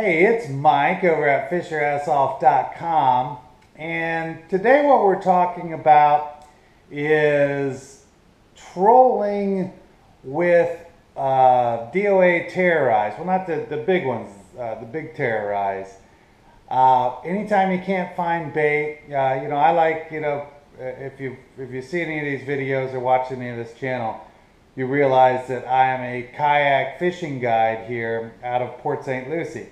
Hey, it's Mike over at fishyourassoff.com, and today what we're talking about is trolling with DOA terrorized. Well, not the big ones, the big terrorized. Anytime you can't find bait, I like, if you see any of these videos or watch any of this channel, you realize that I am a kayak fishing guide here out of Port St. Lucie.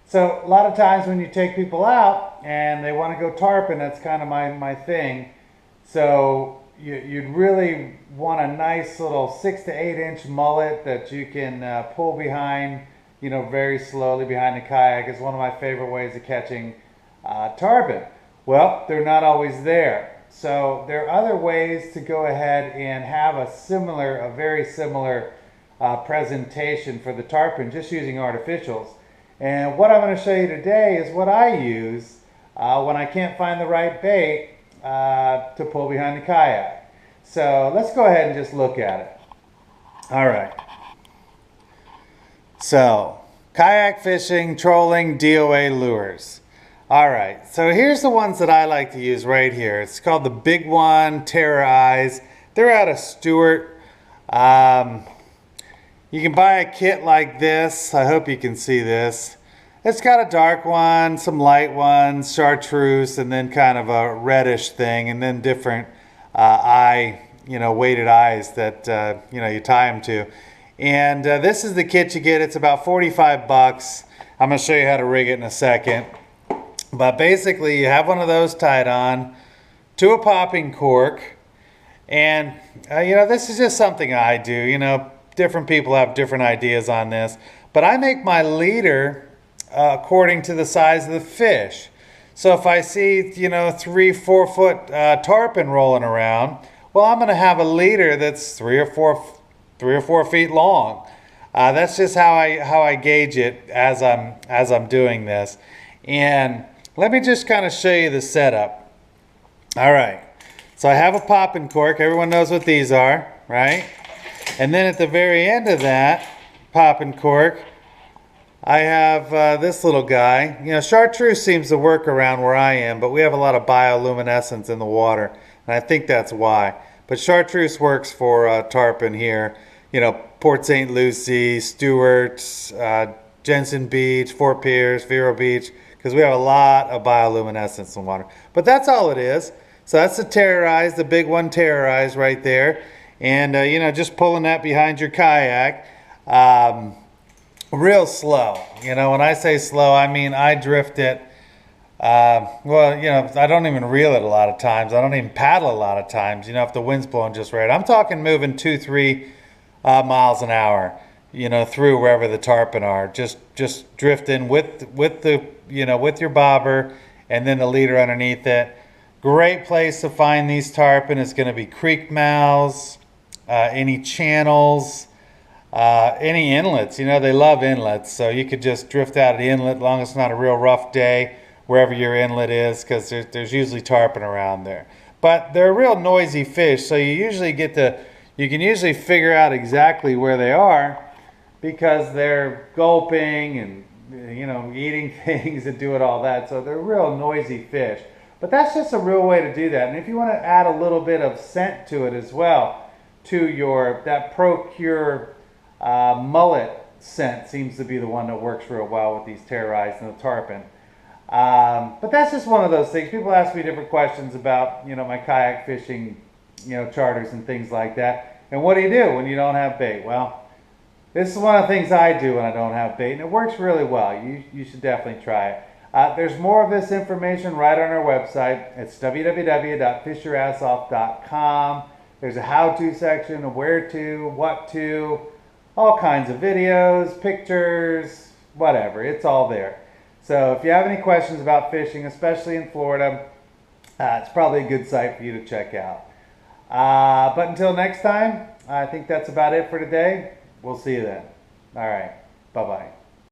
So a lot of times when you take people out and they want to go tarpon, that's kind of my thing. So you'd really want a nice little 6 to 8 inch mullet that you can pull behind, very slowly behind the kayak. Is one of my favorite ways of catching tarpon. Well, they're not always there. So there are other ways to go ahead and have a very similar presentation for the tarpon, just using artificials. And what I'm going to show you today is what I use when I can't find the right bait to pull behind the kayak. So let's go ahead and just look at it. All right. So, kayak fishing, trolling, DOA lures. All right, so here's the ones that I like to use right here. It's called the Big One Terror Eyes. They're out of Stewart. You can buy a kit like this. I hope you can see this. It's got a dark one, some light ones, chartreuse, and then kind of a reddish thing, and then different weighted eyes that you tie them to. And this is the kit you get. It's about 45 bucks. I'm going to show you how to rig it in a second. But basically, you have one of those tied on to a popping cork. And, this is just something I do. Different people have different ideas on this. But I make my leader according to the size of the fish. So if I see, 3-4 foot tarpon rolling around, well, I'm going to have a leader that's 3 or 4 feet long. That's just how I gauge it as I'm doing this. And let me just kind of show you the setup. All right, so I have a popping cork. Everyone knows what these are, right? And then at the very end of that popping cork, I have this little guy. Chartreuse seems to work around where I am, but we have a lot of bioluminescence in the water, and I think that's why. But chartreuse works for tarpon here. Port St. Lucie, Stewart, Jensen Beach, Fort Pierce, Vero Beach, because we have a lot of bioluminescence in the water. But that's all it is. So that's the terrorized, the Big One terrorized right there. And, just pulling that behind your kayak. Real slow. When I say slow, I mean I drift it. I don't even reel it a lot of times. I don't even paddle a lot of times, if the wind's blowing just right. I'm talking moving 2-3 miles an hour, through wherever the tarpon are. Just drifting with your bobber and then the leader underneath it. Great place to find these tarpon is going to be creek mouths, any channels, any inlets. They love inlets, so you could just drift out of the inlet as long as it's not a real rough day wherever your inlet is, because there's usually tarpon around there. But they're real noisy fish, so you can usually figure out exactly where they are because they're gulping and eating things and doing all that. So they're real noisy fish. But that's just a real way to do that. And if you want to add a little bit of scent to it as well, to that Procure mullet scent seems to be the one that works real well with these terrorized and the tarpon. But that's just one of those things. People ask me different questions about, my kayak fishing, charters and things like that. And what do you do when you don't have bait? Well, this is one of the things I do when I don't have bait, and it works really well. You should definitely try it. There's more of this information right on our website. It's www.fishyourassoff.com. There's a how-to section of where to, what to, all kinds of videos, pictures, whatever. It's all there. So if you have any questions about fishing, especially in Florida, it's probably a good site for you to check out. But until next time, I think that's about it for today. We'll see you then. All right. Bye-bye.